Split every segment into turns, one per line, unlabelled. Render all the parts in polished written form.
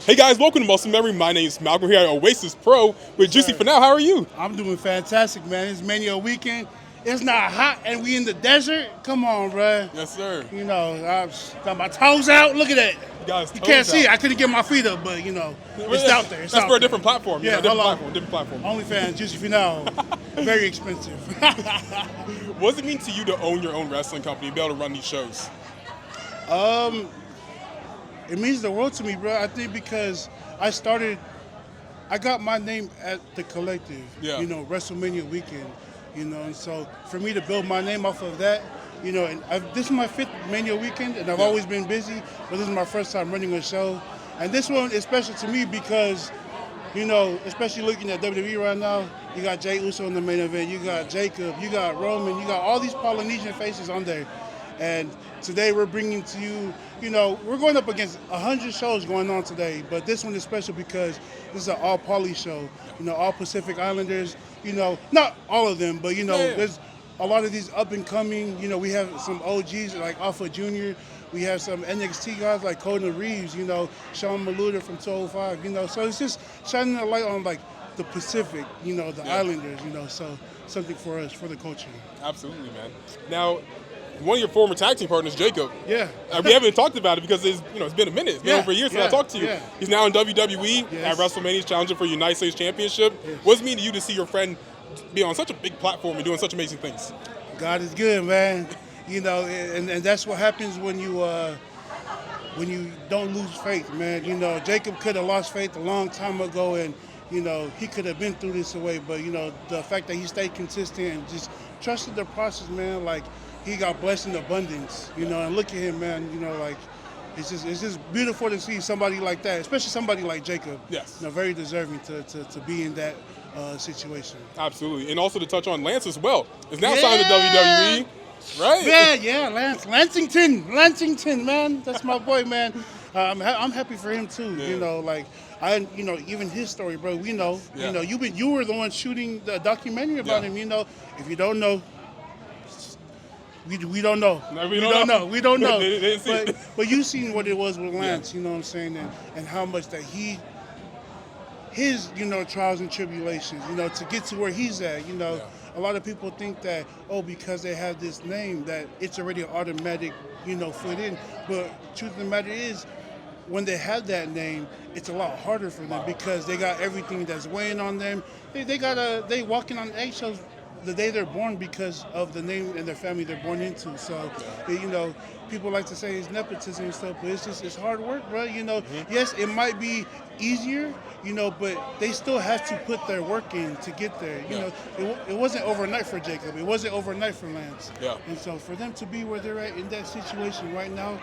Hey guys, welcome to Muscle Memory. My name is Malcolm here at Oasis Pro with Juicy Finau. How are you?
I'm doing fantastic, man. It's Mania weekend. It's not hot and we in the desert. Come on, bro.
Yes, sir.
You know, I've got my toes out. Look at that.
You
can't see it. I couldn't get my feet up, but you know, it's out there.
That's for a different platform.
Yeah,
different platform.
OnlyFans, Juicy Finau. Very expensive.
What does it mean to you to own your own wrestling company and be able to run these shows?
It means the world to me, bro. I think because I got my name at the collective, you know, WrestleMania weekend, you know, and so for me to build my name off of that, you know, and this is my 5th Mania weekend, and I've always been busy, but this is my first time running a show, and this one is special to me because, you know, especially looking at WWE right now, you got Jey Uso in the main event, you got Jacob, you got Roman, you got all these Polynesian faces on there, and today we're bringing to you, you know, we're going up against 100 shows going on today, but this one is special because this is an all Poly show, you know, all Pacific Islanders, you know, not all of them, but, you know, there's a lot of these up and coming, you know, we have some OGs like Alpha Jr., we have some NXT guys like Coden Reeves, you know, Sean Maluda from 205, you know, so it's just shining a light on like the Pacific, you know, the Islanders, you know, so something for us, for the culture.
Absolutely, man. Now, one of your former tag team partners, Jacob.
Yeah.
We haven't talked about it because it's been a minute. It's been over a year since I talked to you.
Yeah.
He's now in WWE at WrestleMania. He's challenging for the United States Championship.
Yes.
What does it mean to you to see your friend be on such a big platform and doing such amazing things?
God is good, man. You know, and that's what happens when you don't lose faith, man. You know, Jacob could have lost faith a long time ago, and you know he could have been through this away. But you know, the fact that he stayed consistent and just trusted the process, man. Like he got blessed in abundance, you know. And look at him, man. You know, like it's just beautiful to see somebody like that, especially somebody like Jacob.
Yes.
You know, very deserving to be in that situation.
Absolutely, and also to touch on Lance as well. Is now signed to WWE. Right?
Yeah, Lansington, man. That's my boy, man. I'm happy for him too. You know, like even his story, bro. We know, you know, you were the one shooting the documentary about him. You know, if you don't know, we don't know.
No,
we don't know.
They didn't see
but you seen what it was with Lance. You know what I'm saying, and how much that his trials and tribulations, you know, to get to where he's at, you know. A lot of people think that, because they have this name, that it's already an automatic, foot in. But truth of the matter is, when they have that name, it's a lot harder for them because they got everything that's weighing on them. They walking on eggshells the day they're born because of the name and their family they're born into. So, people like to say it's nepotism and stuff, but it's hard work, bro. You know, yes, it might be easier, but they still have to put their work in to get there. You know, it wasn't overnight for Jacob. It wasn't overnight for Lance. Yeah. And so for them to be where they're at in that situation right now,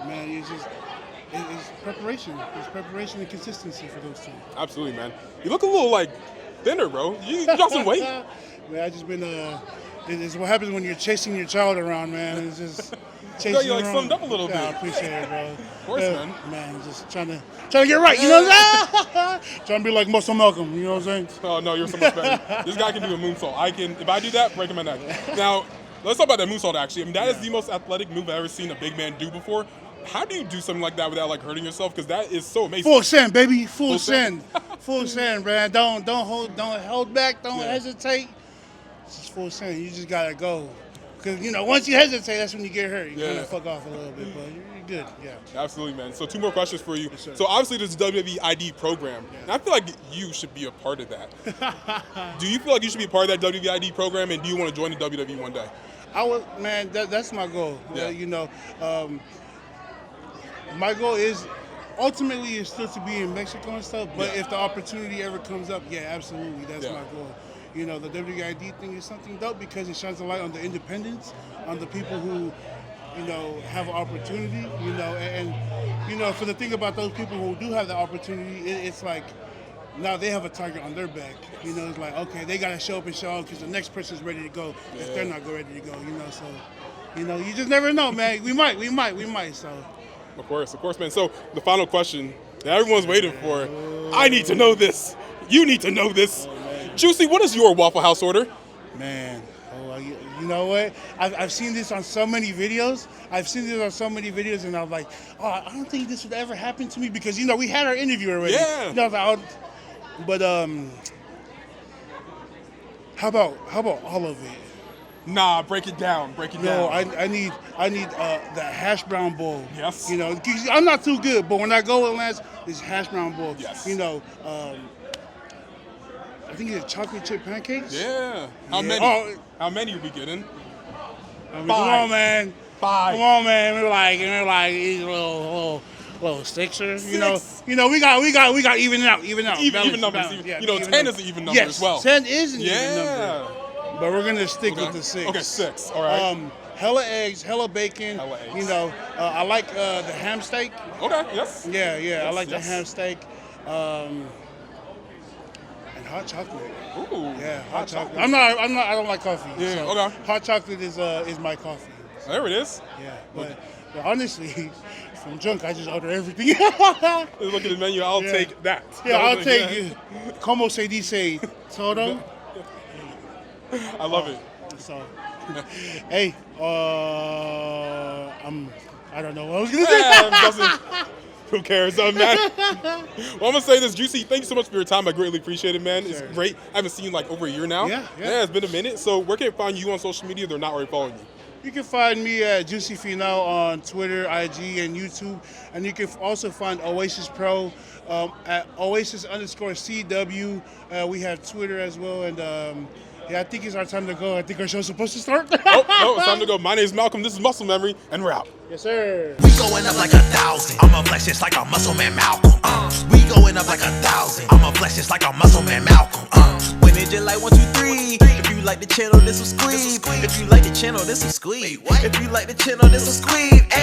man, it's preparation. It's preparation and consistency for those two.
Absolutely, man. You look a little thinner, bro. You got some weight.
Man, I just been it's what happens when you're chasing your child around, man. It's just chasing
you summed up a little bit.
I appreciate it, bro.
Of course, man.
Man, just trying to get right, you know what I'm saying? Trying to be like MuscleManMalcolm, you know what I'm saying?
Oh, no, you're so much better. This guy can do a moonsault. If I do that, break my neck. Now, let's talk about that moonsault, actually. I mean, that is the most athletic move I've ever seen a big man do before. How do you do something like that without hurting yourself? Because that is so amazing.
Full send, baby. Full send. Full send, man. Don't hold back. Don't hesitate. It's just full send. You just gotta go. Because once you hesitate, that's when you get hurt. You kind of fuck off a little bit, but you're good. Yeah.
Absolutely, man. So 2 more questions for you.
Yes, sir.
So obviously there's a WWE ID program, and I feel like you should be a part of that. Do you feel like you should be a part of that WWE ID program, and do you want to join the WWE one day?
I would, man. That's my goal. Yeah. My goal is ultimately still to be in Mexico and stuff, but if the opportunity ever comes up, absolutely, that's my goal. The WID thing is something dope because it shines a light on the independents, on the people who, have an opportunity, and for the thing about those people who do have the opportunity, it's like now they have a target on their back. It's like, okay, they got to show up and show out because the next person's ready to go if they're not ready to go, so, you just never know, man. We might, so.
Of course, man. So the final question that everyone's waiting for. I need to know this. You need to know this. Juicy, what is your Waffle House order?
Man, you know what? I've seen this on so many videos. And I was like, oh, I don't think this would ever happen to me because, you know, we had our interview already.
Yeah.
You know, I was like, but how about all of it?
Nah, break it down. Break it
No,
down.
I need the hash brown bowl.
Yes.
You know, 'cause I'm not too good, but when I go with Lance, it's hash brown bowl.
Yes.
You know, I think it's chocolate chip pancakes.
Yeah. How
Yeah.
many?
Oh.
How many are we getting?
I mean,
5.
come on, man.
5.
Come on, man. We're like these little sixers. You know, we got even out.
Even numbers.
Yeah,
you know, 10
numbers.
is an even number
yes,
as well.
10 is an even
Yeah.
number. But we're gonna stick with the 6.
Okay, 6. All right.
Hella eggs, hella bacon.
Hella eggs.
You know, I like the ham steak.
Okay. Yes.
Yeah. I like
yes.
the ham steak. And hot chocolate.
Ooh.
Yeah, hot chocolate. I don't like coffee.
Yeah,
so
okay.
Hot chocolate is my coffee.
There it is.
Yeah, but honestly, from junk, I just order everything.
Look at the menu. I'll take that.
Yeah, I'll take it. Como se dice todo?
I love it.
So, hey, I don't know what I was gonna say.
Who cares, man? Well, I'm gonna say this, Juicy. Thank you so much for your time. I greatly appreciate it, man. It's great. I haven't seen you like over a year now.
Yeah.
It's been a minute. So where can I find you on social media? They're not already following you.
You can find me at Juicy Finau on Twitter, IG, and YouTube. And you can also find Oasis Pro at Oasis_CW. We have Twitter as well. And I think it's our time to go. I think our show's supposed to start.
No, it's time to go. My name is Malcolm. This is Muscle Memory, and we're out.
Yes, sir.
We going up like 1,000. I'ma flex just like a MuscleManMalcolm. We going up like 1,000. I'ma flex just like a MuscleManMalcolm. When it just like 1, 2, 3. If you like the channel, this will squeeze. If you like the channel, this will squeeze. If you like the channel, this will squeeze. Ay.